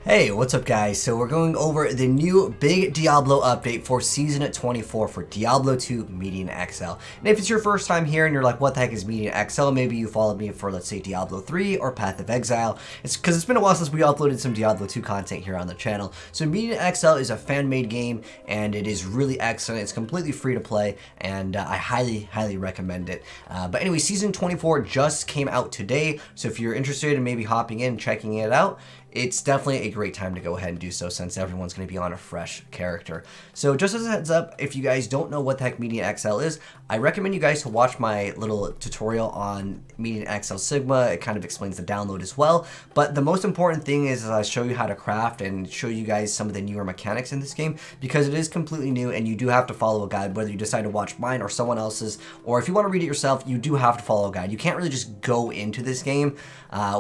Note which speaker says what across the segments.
Speaker 1: Hey, what's up guys? So we're going over the new big Diablo update for Season 24 for Diablo 2 Medianl. And if it's your first time here and you're like, what the heck is Medianl? Maybe you followed me for, let's say, Diablo 3 or Path of Exile. It's because it's been a while since we uploaded some Diablo 2 content here on the channel. So Medianl is a fan-made game and it is really excellent. It's completely free to play and I highly recommend it. But anyway, Season 24 just came out today. So if you're interested in maybe hopping in and checking it out, it's definitely a great time to go ahead and do so since everyone's going to be on a fresh character. So just as a heads up, if you guys don't know what the heck Medianl is, I recommend you guys to watch my little tutorial on Medianl Sigma. It kind of explains the download as well. But the most important thing is I show you how to craft and show you guys some of the newer mechanics in this game because it is completely new and you do have to follow a guide, whether you decide to watch mine or someone else's, or if you want to read it yourself, you do have to follow a guide. You can't really just go into this game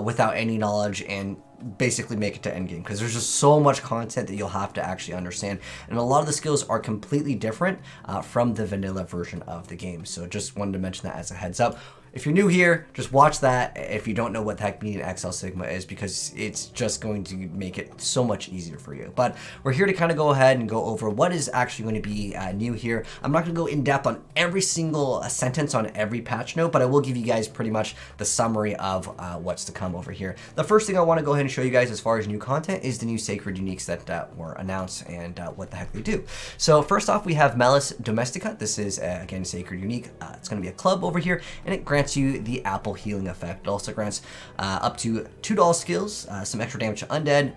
Speaker 1: without any knowledge and basically make it to endgame because there's just so much content that you'll have to actually understand, and a lot of the skills are completely different from the vanilla version of the game. So just wanted to mention that as a heads up. If you're new here, just watch that if you don't know what the heck Medianl Sigma is, because it's just going to make it so much easier for you. But we're here to kind of go ahead and go over what is actually going to be new here. I'm not going to go in depth on every single sentence on every patch note, but I will give you guys pretty much the summary of what's to come over here. The first thing I want to go ahead and show you guys as far as new content is the new Sacred Uniques that were announced and what the heck they do. So first off, we have Malus Domestica. This is, again, Sacred Unique. It's going to be a club over here, and it grants you the apple healing effect. It also grants up to 2 doll skills, some extra damage to undead,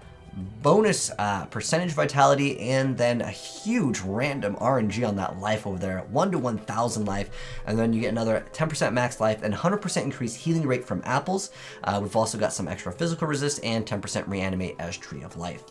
Speaker 1: bonus percentage vitality, and then a huge random RNG on that life over there, 1 to 1,000 life, and then you get another 10% max life and 100% increased healing rate from apples. We've also got some extra physical resist and 10% reanimate as Tree of Life.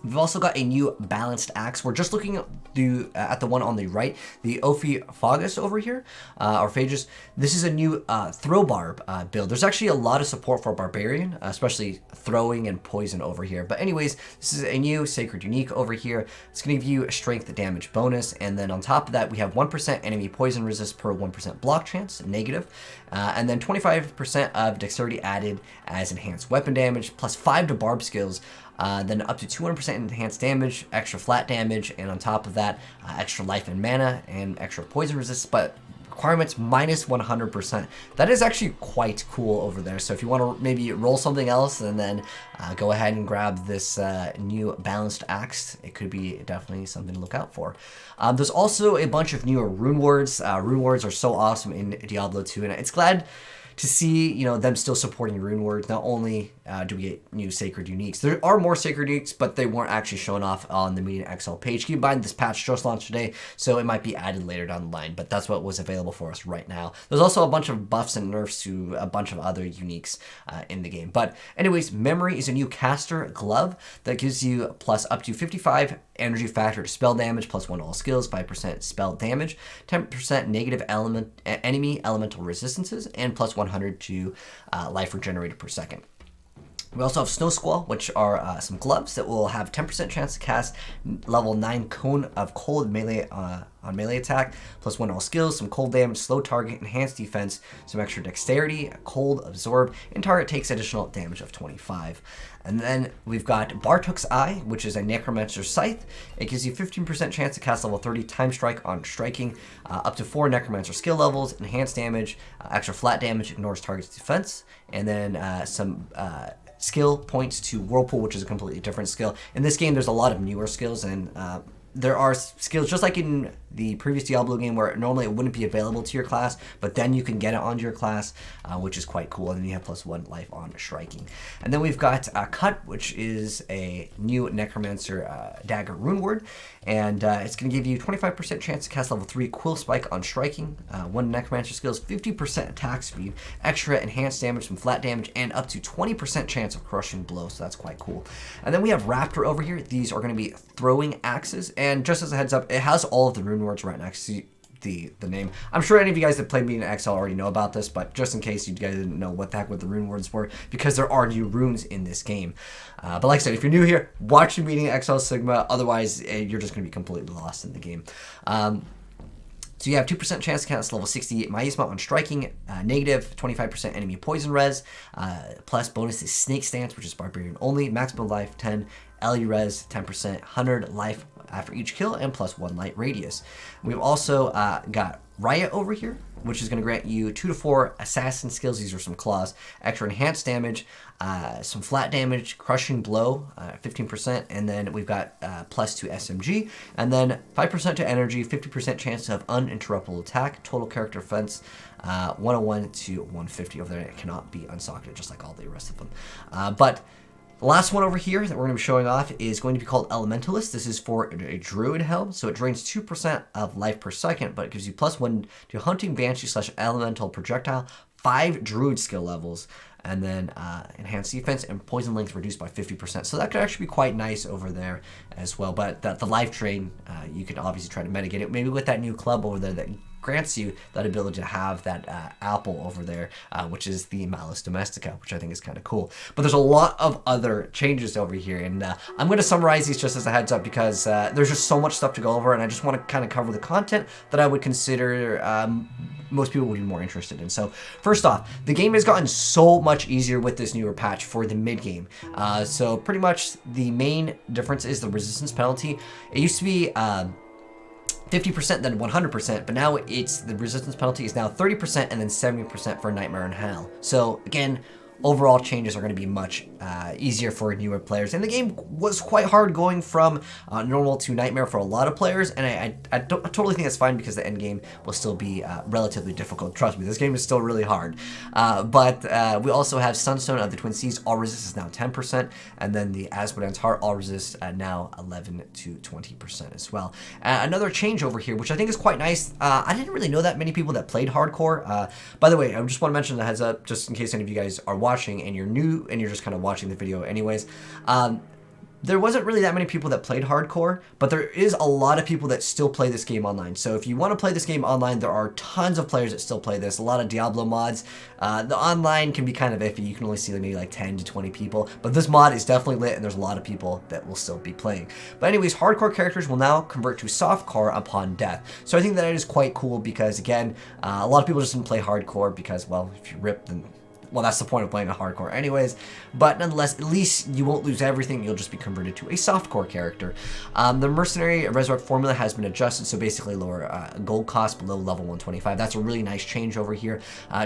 Speaker 1: We've also got a new balanced axe. We're just looking at the one on the right, the Ophiophagus over here, or Phagus. This is a new throw barb build. There's actually a lot of support for Barbarian, especially throwing and poison over here. But anyways, this is a new Sacred Unique over here. It's going to give you a strength damage bonus, and then on top of that, we have 1% enemy poison resist per 1% block chance, negative, and then 25% of dexterity added as enhanced weapon damage, plus 5 to barb skills. Then up to 200% enhanced damage, extra flat damage, and on top of that, extra life and mana, and extra poison resist, but requirements minus 100%. That is actually quite cool over there. So if you want to maybe roll something else and then go ahead and grab this new balanced axe, it could be definitely something to look out for. There's also a bunch of newer RuneWords. RuneWords are so awesome in Diablo 2, and it's glad to see, you know, them still supporting RuneWords. Not only do we get new Sacred Uniques, there are more Sacred Uniques, but they weren't actually shown off on the Medianl page. Keep in mind, this patch just launched today, so it might be added later down the line, but that's what was available for us right now. There's also a bunch of buffs and nerfs to a bunch of other Uniques in the game. But anyways, Memory is a new caster glove that gives you plus up to 55 energy factor to spell damage, plus 1 to all skills, 5% spell damage, 10% negative enemy elemental resistances, and plus 100 to life regenerated per second. We also have Snow Squall, which are some gloves that will have 10% chance to cast level 9 Cone of Cold melee on melee attack, plus 1 all skills, some cold damage, slow target, enhanced defense, some extra dexterity, cold, absorb, and target takes additional damage of 25. And then we've got Bartuk's Eye, which is a Necromancer's Scythe. It gives you 15% chance to cast level 30 Time Strike on striking, up to 4 Necromancer skill levels, enhanced damage, extra flat damage, ignores target's defense, and then some skill points to Whirlpool, which is a completely different skill. In this game, there's a lot of newer skills, and there are skills just like in the previous Diablo game where normally it wouldn't be available to your class, but then you can get it onto your class, which is quite cool, and then you have plus 1 life on striking. And then we've got Cut, which is a new Necromancer dagger rune word, and it's going to give you 25% chance to cast level 3 Quill Spike on striking, 1 Necromancer skills, 50% attack speed, extra enhanced damage, some flat damage, and up to 20% chance of crushing blow, so that's quite cool. And then we have Raptor over here. These are going to be throwing axes, and just as a heads up, it has all of the RuneWords right next to the name. I'm sure any of you guys that played Medianl already know about this, but just in case you guys didn't know what the heck the RuneWords were, because there are new runes in this game. But like I said, if you're new here, watch the Medianl Sigma. Otherwise, you're just going to be completely lost in the game. So you have 2% chance to cast level 60 Miasma on striking, negative 25% enemy poison res, plus bonus is Snake Stance, which is Barbarian only, maximum life 10, LE res 10%, 100 life after each kill, and plus 1 light radius. We've also got Riot over here, which is going to grant you 2 to 4 assassin skills. These are some claws, extra enhanced damage, some flat damage, crushing blow, 15%, and then we've got plus 2 SMG, and then 5% to energy, 50% chance of uninterruptible attack, total character defense, 101 to 150 over there. It cannot be unsocked, just like all the rest of them. But the last one over here that we're going to be showing off is going to be called Elementalist. This is for a Druid helm, so it drains 2% of life per second, but it gives you +1 to Hunting Banshee / Elemental Projectile, 5 Druid skill levels, and then enhanced defense and poison length reduced by 50%. So that could actually be quite nice over there as well. But the life drain, you could obviously try to mitigate it. Maybe with that new club over there that grants you that ability to have that apple over there, which is the Malus Domestica, which I think is kind of cool. But there's a lot of other changes over here, and I'm going to summarize these just as a heads up because there's just so much stuff to go over, and I just want to kind of cover the content that I would consider most people would be more interested in. So first off, the game has gotten so much easier with this newer patch for the mid game. So pretty much the main difference is the resistance penalty. It used to be 50% then 100%, but now the resistance penalty is now 30% and then 70% for Nightmare in Hell. So again, overall changes are going to be much easier for newer players. And the game was quite hard going from normal to Nightmare for a lot of players, and I totally think that's fine because the end game will still be relatively difficult. Trust me, this game is still really hard. But we also have Sunstone of the Twin Seas. All resist is now 10%, and then the Asmodean's Heart all resist now 11 to 20% as well. Another change over here, which I think is quite nice. I didn't really know that many people that played hardcore. By the way, I just want to mention the heads up, just in case any of you guys are watching and you're new and you're just kind of watching the video anyways. There wasn't really that many people that played hardcore, but there is a lot of people that still play this game online. So if you want to play this game online, there are tons of players that still play this. A lot of Diablo mods. The online can be kind of iffy. You can only see maybe like 10 to 20 people, but this mod is definitely lit and there's a lot of people that will still be playing. But anyways, hardcore characters will now convert to softcore upon death. So I think that is quite cool because again, a lot of people just didn't play hardcore because, well, if you rip, then well, that's the point of playing a hardcore anyways, but nonetheless, at least you won't lose everything, you'll just be converted to a softcore character. The Mercenary Resurrect formula has been adjusted, so basically lower gold cost below level 125. That's a really nice change over here.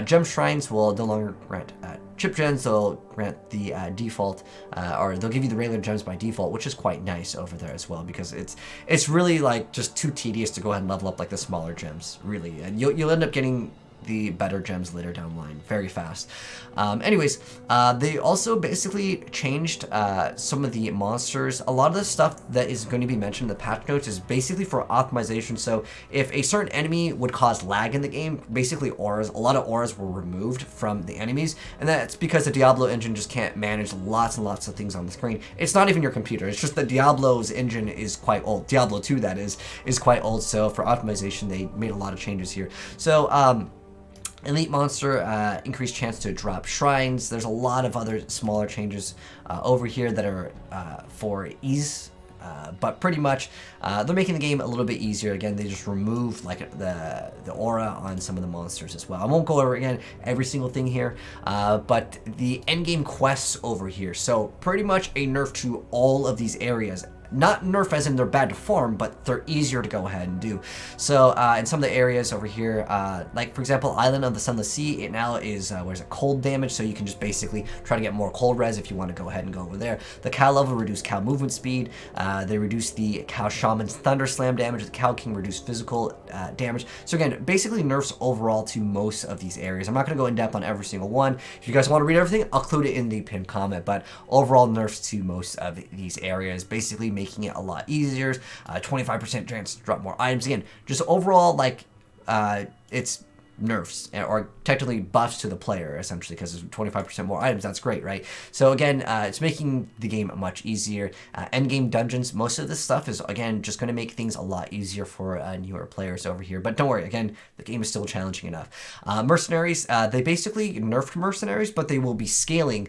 Speaker 1: Gem Shrines will no longer grant chip gems, they'll grant the default, or they'll give you the regular gems by default, which is quite nice over there as well, because it's really like just too tedious to go ahead and level up like the smaller gems, really, and you'll end up getting the better gems later down the line very fast. Anyways, they also basically changed some of the monsters. A lot of the stuff that is going to be mentioned in the patch notes is basically for optimization. So if a certain enemy would cause lag in the game, basically auras, a lot of auras were removed from the enemies, and that's because the Diablo engine just can't manage lots and lots of things on the screen. It's not even your computer, it's just that Diablo's engine is quite old. Diablo 2, that is quite old, so for optimization they made a lot of changes here. So Elite Monster, increased chance to drop shrines. There's a lot of other smaller changes over here that are for ease, but pretty much they're making the game a little bit easier. Again, they just removed like the aura on some of the monsters as well. I won't go over again every single thing here, but the endgame quests over here. So pretty much a nerf to all of these areas. Not nerf as in they're bad to farm, but they're easier to go ahead and do. So in some of the areas over here, like for example, Island of the Sunless Sea, it now is, cold damage, so you can just basically try to get more cold res if you want to go ahead and go over there. The cow level reduced cow movement speed, they reduced the cow shaman's thunder slam damage, the cow king reduced physical damage. So again, basically nerfs overall to most of these areas. I'm not going to go in depth on every single one. If you guys want to read everything, I'll include it in the pinned comment, but overall nerfs to most of these areas, basically making it a lot easier, 25% chance to drop more items. Again, just overall, like, it's nerfs, or technically buffs to the player, essentially, because there's 25% more items. That's great, right? So again, it's making the game much easier. Endgame dungeons, most of this stuff is, again, just going to make things a lot easier for newer players over here. But don't worry, again, the game is still challenging enough. Mercenaries, they basically nerfed mercenaries, but they will be scaling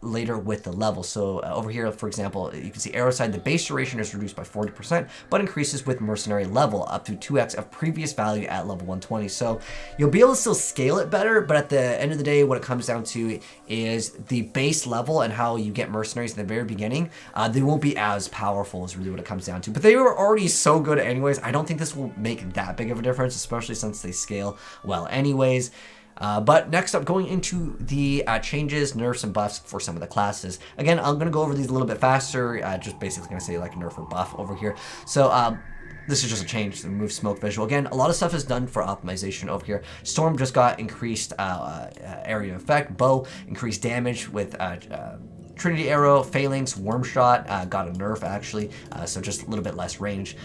Speaker 1: later with the level. So over here, for example, you can see arrow side, the base duration is reduced by 40%, but increases with mercenary level up to 2x of previous value at level 120. So you'll be able to still scale it better, but at the end of the day, what it comes down to is the base level and how you get mercenaries in the very beginning. They won't be as powerful is really what it comes down to, but they were already so good anyways. I don't think this will make that big of a difference, especially since they scale well anyways. But next up, going into the changes, nerfs, and buffs for some of the classes. Again, I'm going to go over these a little bit faster, just basically going to say like nerf or buff over here. So this is just a change to remove smoke visual. Again, a lot of stuff is done for optimization over here. Storm just got increased area effect. Bow increased damage with Trinity Arrow, Phalanx, Worm Shot got a nerf actually, so just a little bit less range.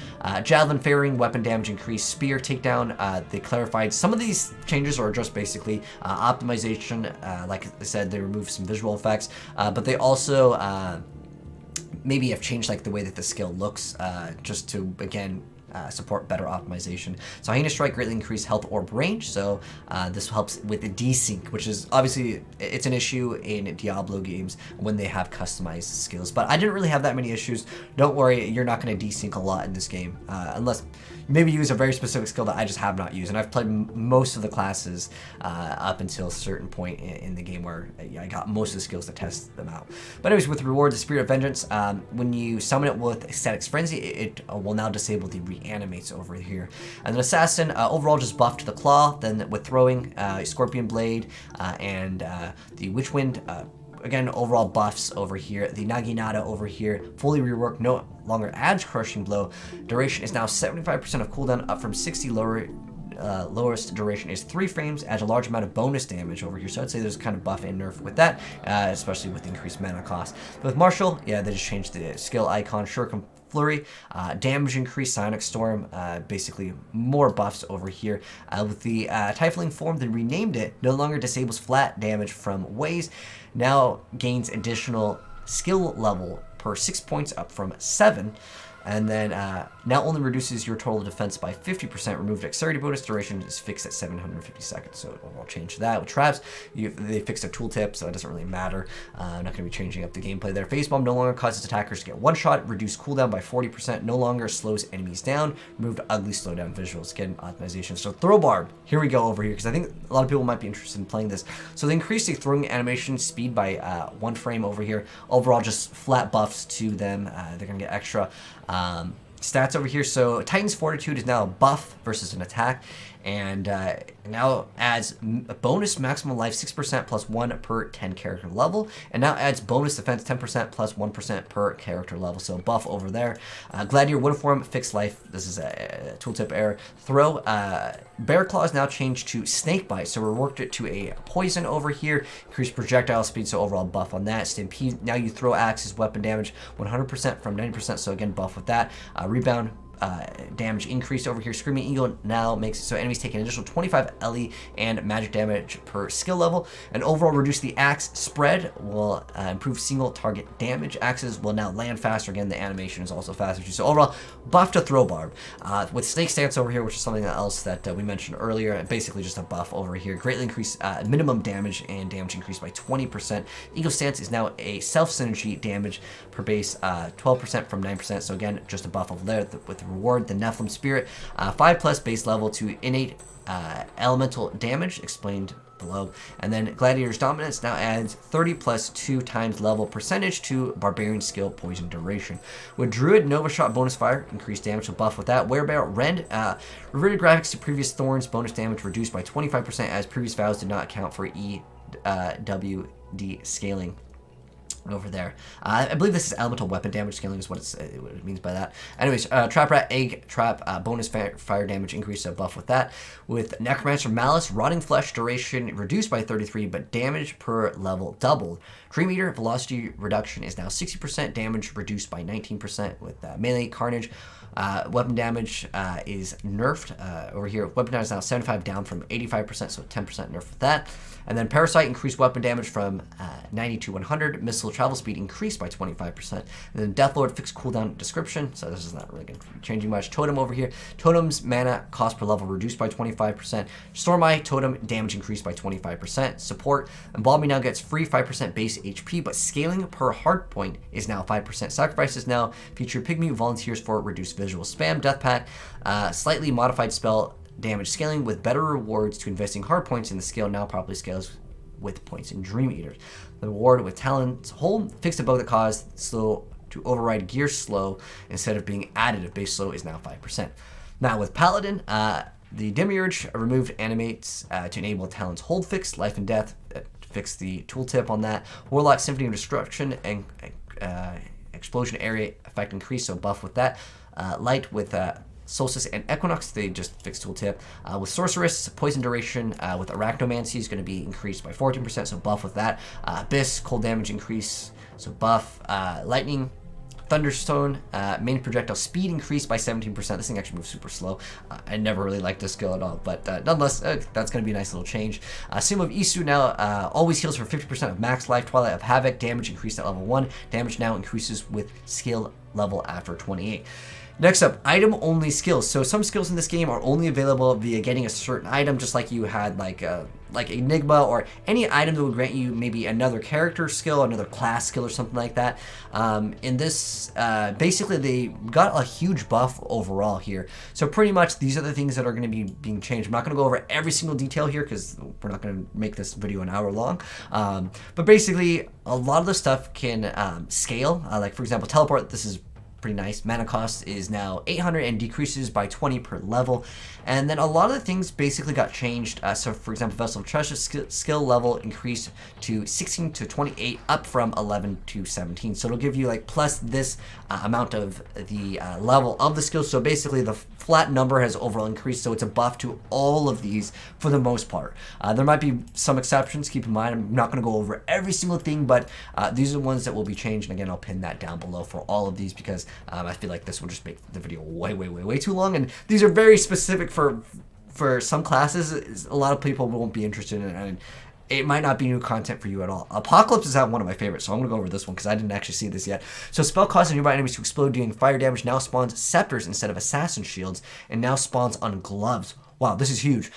Speaker 1: Javelin Fairing, weapon damage increased. Spear Takedown, they clarified. Some of these changes are just basically optimization. Like I said, they removed some visual effects, but they also maybe have changed like the way that the skill looks, just to, again, support better optimization. So Heinous Strike greatly increased health orb range, so this helps with the desync, which is obviously, it's an issue in Diablo games when they have customized skills, but I didn't really have that many issues. Don't worry, you're not going to desync a lot in this game, unless maybe use a very specific skill that I just have not used, and I've played most of the classes up until a certain point in the game where I got most of the skills to test them out. But anyways, with Reward, the Spirit of Vengeance, when you summon it with Static's Frenzy, it will now disable the reanimates over here. And then Assassin, overall just buff to the Claw, then with Throwing, Scorpion Blade, and the Witchwind, again, overall buffs over here. The Naginata over here, fully reworked, no longer adds Crushing Blow. Duration is now 75% of cooldown, up from 60. Lowest duration is 3 frames, adds a large amount of bonus damage over here. So I'd say there's kind of buff and nerf with that, especially with increased mana cost. But with Martial, yeah, they just changed the skill icon. Shuriken Flurry, damage increase, Sonic Storm, basically more buffs over here. With the Tiefling form, they renamed it, no longer disables flat damage from waves, now gains additional skill level per 6 points, up from 7. And then now only reduces your total defense by 50%. Remove dexterity bonus. Duration is fixed at 750 seconds. So I'll change that. With traps, they fixed a tooltip, so it doesn't really matter. I'm not going to be changing up the gameplay there. Phase Bomb no longer causes attackers to get one shot. Reduce cooldown by 40%. No longer slows enemies down. Removed ugly slowdown visuals. Again, optimization. So Throw Barb. Here we go over here, because I think a lot of people might be interested in playing this. So they increased the throwing animation speed by 1 frame over here. Overall, just flat buffs to them. They're going to get extra stats over here. So Titan's Fortitude is now a buff versus an attack, and now adds a bonus maximum life 6% plus 1 per 10 character level, and now adds bonus defense 10% plus 1% per character level. So buff over there. Gladiator Wood Form, fixed life. This is a tooltip error. Throw, Bear Claw is now changed to Snake Bite, so we worked it to a poison over here. Increased projectile speed, so overall buff on that. Stampede, now you throw axes, weapon damage 100% from 90%, so again buff with that. Rebound damage increased over here. Screaming Eagle now makes it so enemies take an additional 25 LE and magic damage per skill level, and overall reduce the axe spread, will improve single target damage. Axes will now land faster. Again, the animation is also faster too. So overall, buff to Throw Barb. With Snake Stance over here, which is something else that we mentioned earlier, basically just a buff over here. Greatly increased minimum damage, and damage increased by 20%. Eagle Stance is now a self-synergy damage per base, 12% from 9%. So again, just a buff over there with Reward. The Nephilim Spirit, 5+ base level to innate elemental damage, explained below. And then Gladiator's Dominance now adds 30 plus 2 times level percentage to Barbarian skill poison duration. With Druid, Nova Shot bonus fire, increased damage, so buff with that. Werebear Rend, reverted graphics to previous Thorns, bonus damage reduced by 25% as previous vows did not account for EWD scaling. over there. I believe this is elemental weapon damage scaling is what it means by that. Anyways, Trap Rat Egg Trap bonus fire damage increase, so buff with that. With Necromancer Malice, Rotting Flesh duration reduced by 33, but damage per level doubled. Dream Eater velocity reduction is now 60%, damage reduced by 19% with melee Carnage. Weapon damage is nerfed over here. Weapon damage is now 75 down from 85%, so 10% nerf with that. And then Parasite increased weapon damage from 90 to 100. Missile travel speed increased by 25%. And then Deathlord fixed cooldown description, so this is not really going to be changing much. Totem over here. Totem's mana cost per level reduced by 25%. Stormeye Totem damage increased by 25%. Support. Embalming now gets free 5% base HP, but scaling per hard point is now 5%. Sacrifices now feature Pygmy volunteers for reduced visual spam. Death Pact, slightly modified spell damage scaling with better rewards to investing hard points in the scale now properly scales with points in Dream Eaters. The reward with Talon's Hold fixed a bug that caused slow to override gear slow instead of being additive. Base slow is now 5%. Now with Paladin, the Demiurge removed animates to enable Talon's Hold fix, life and death, fix the tooltip on that. Warlock Symphony of Destruction and explosion area effect increase, so buff with that. Light with Solstice and Equinox, they just fixed tooltip. With Sorceress, poison duration with Arachnomancy is going to be increased by 14%, so buff with that. Abyss, cold damage increase, so buff. Lightning, Thunderstone, main projectile speed increased by 17%. This thing actually moves super slow. I never really liked this skill at all, but nonetheless, that's going to be a nice little change. Sim of Isu now always heals for 50% of max life. Twilight of Havoc, damage increased at level 1. Damage now increases with skill level after 28. Next up, item-only skills. So some skills in this game are only available via getting a certain item, just like you had like Enigma or any item that would grant you maybe another character skill, another class skill or something like that. In this, basically they got a huge buff overall here. So pretty much these are the things that are going to be being changed. I'm not going to go over every single detail here because we're not going to make this video an hour long. But basically, a lot of the stuff can scale. Like for example, teleport, this is pretty nice. Mana cost is now 800 and decreases by 20 per level. And then a lot of the things basically got changed. So for example, Vessel of Treasure skill level increased to 16 to 28, up from 11 to 17. So it'll give you like plus this amount of the level of the skill. So basically the flat number has overall increased. So it's a buff to all of these for the most part. There might be some exceptions. Keep in mind, I'm not going to go over every single thing, but these are the ones that will be changed. And again, I'll pin that down below for all of these because I feel like this will just make the video way too long. And these are very specific for some classes. A lot of people won't be interested in it, and it might not be new content for you at all. Apocalypse is one of my favorites, so I'm going to go over this one because I didn't actually see this yet. So spell causes nearby enemies to explode doing fire damage now spawns scepters instead of assassin shields, and now spawns on gloves. Wow, this is huge,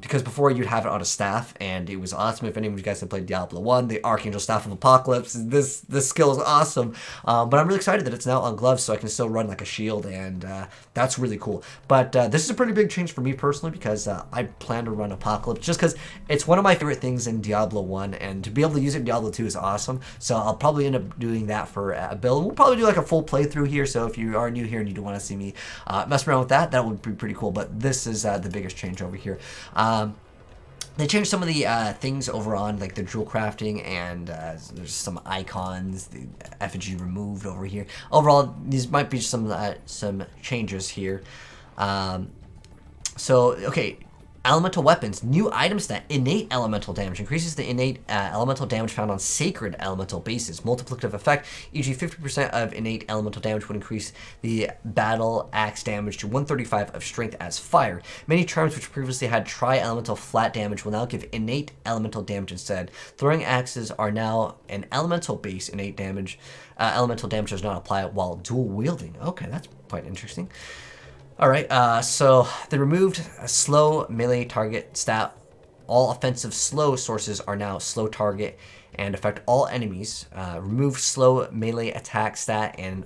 Speaker 1: because before you'd have it on a staff, and it was awesome. If any of you guys have played Diablo 1, the Archangel Staff of Apocalypse, this skill is awesome, but I'm really excited that it's now on gloves, so I can still run like a shield, and that's really cool. But this is a pretty big change for me personally, because I plan to run Apocalypse, just because it's one of my favorite things in Diablo 1, and to be able to use it in Diablo 2 is awesome, so I'll probably end up doing that for a build. We'll probably do like a full playthrough here, so if you are new here and you do want to see me mess around with that, that would be pretty cool, but this is the biggest change over here. They changed some of the things over on like the jewel crafting, and there's some icons, the effigy removed over here. Overall, these might be some changes here. So okay, elemental weapons, new item stat, innate elemental damage, increases the innate elemental damage found on sacred elemental bases. Multiplicative effect, e.g. 50% of innate elemental damage would increase the battle axe damage to 135 of strength as fire. Many charms which previously had tri-elemental flat damage will now give innate elemental damage instead. Throwing axes are now an elemental base innate damage. Elemental damage does not apply while dual wielding. Okay, that's quite interesting. Alright, so they removed a slow melee target stat. All offensive slow sources are now slow target and affect all enemies. Remove slow melee attack stat and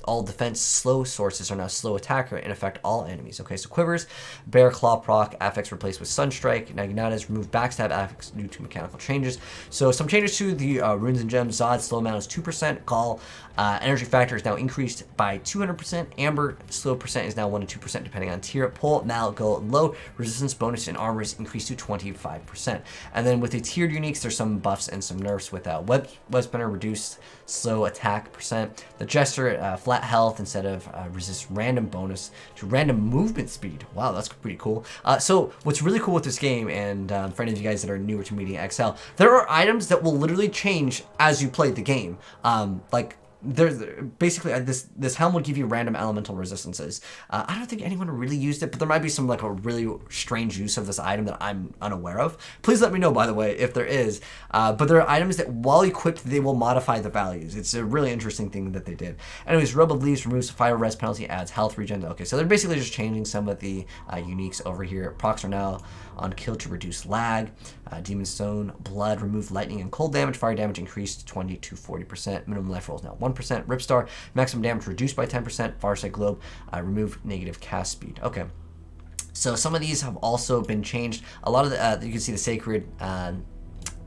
Speaker 1: all defense slow sources are now slow attacker and affect all enemies. Okay, so quivers, bear, claw proc, affix replaced with sunstrike. Naginata's remove backstab affix due to mechanical changes. So some changes to the runes and gems. Zod slow amount is 2%. Gall energy factor is now increased by 200%. Amber slow percent is now 1 to 2% depending on tier. Pull, Mal, go low. Resistance bonus and armor is increased to 25%. And then with the tiered uniques, there's some buffs and some nerfs with web spinner reduced slow attack percent. The Jester flat health instead of resist random bonus to random movement speed. Wow, that's pretty cool. So what's really cool with this game, and for any of you guys that are newer to Medianl XL, there are items that will literally change as you play the game. Like there's basically this helm will give you random elemental resistances. I don't think anyone really used it, but there might be some like a really strange use of this item that I'm unaware of. Please let me know, by the way, if there is. But there are items that while equipped, they will modify the values. It's a really interesting thing that they did. Anyways, Rub of Leaves removes fire res penalty, adds health regen. Okay, so they're basically just changing some of the uniques over here. Procs are now on kill to reduce lag. Demon Stone, Blood, remove lightning and cold damage. Fire damage increased 20 to 40%. Minimum life roll is now 1%. Ripstar, maximum damage reduced by 10%. Farsight Globe, remove negative cast speed. Okay. So some of these have also been changed. A lot of the, you can see the Sacred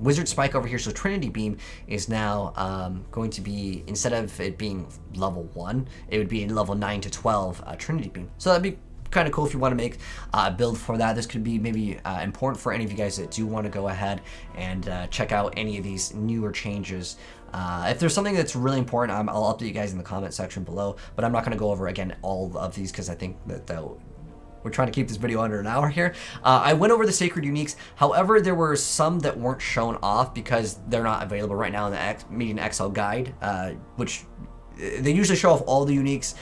Speaker 1: Wizard Spike over here. So Trinity Beam is now going to be, instead of it being level 1, it would be level 9 to 12 Trinity Beam. So that'd be kind of cool if you want to make a build for that. This could be maybe important for any of you guys that do want to go ahead and check out any of these newer changes. If there's something that's really important, I'll update you guys in the comment section below, but I'm not going to go over again all of these because I think that we're trying to keep this video under an hour here. I went over the Sacred Uniques. However, there were some that weren't shown off because they're not available right now in the Medianl XL guide, which they usually show off all the uniques.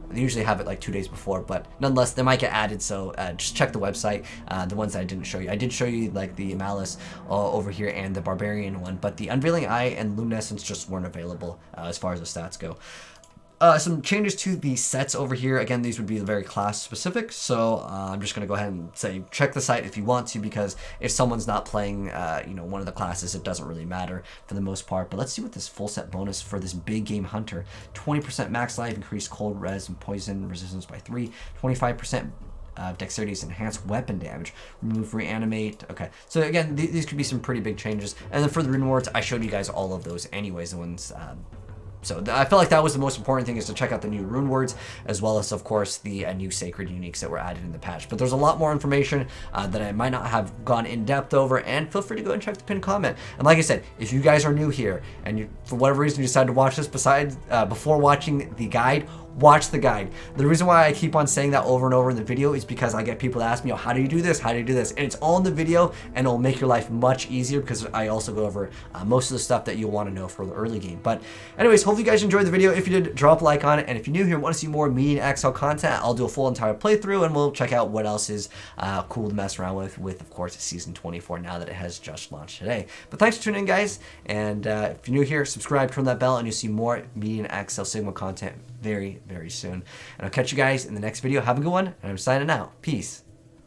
Speaker 1: They usually have it like 2 days before, but nonetheless, they might get added, so just check the website, the ones that I didn't show you. I did show you like the Malice over here and the Barbarian one, but the Unveiling Eye and Luminescence just weren't available as far as the stats go. Some changes to the sets over here. Again, these would be very class specific, so I'm just going to go ahead and say check the site if you want to, because if someone's not playing you know, one of the classes, it doesn't really matter for the most part. But let's see what this full set bonus for this big game hunter. 20% max life, increased cold res and poison resistance by 3, 25% dexterity is enhanced weapon damage, remove reanimate. Okay, so again, these could be some pretty big changes. And then for the RuneWords, I showed you guys all of those anyways, the ones so I feel like that was the most important thing, is to check out the new RuneWords, as well as, of course, the new Sacred Uniques that were added in the patch. But there's a lot more information that I might not have gone in depth over, and feel free to go and check the pinned comment. And like I said, if you guys are new here and you, for whatever reason, you decide to watch this before watching the guide, watch the guide. The reason why I keep on saying that over and over in the video is because I get people that ask me, oh, how do you do this? How do you do this? And it's all in the video, and it'll make your life much easier, because I also go over most of the stuff that you'll want to know for the early game. But anyways, hopefully you guys enjoyed the video. If you did, drop a like on it. And if you're new here and want to see more Medianl XL content, I'll do a full entire playthrough, and we'll check out what else is cool to mess around with, of course, Season 24, now that it has just launched today. But thanks for tuning in, guys. And if you're new here, subscribe, turn that bell, and you'll see more Medianl XL Sigma content very, very soon. And I'll catch you guys in the next video. Have a good one, and I'm signing out. Peace.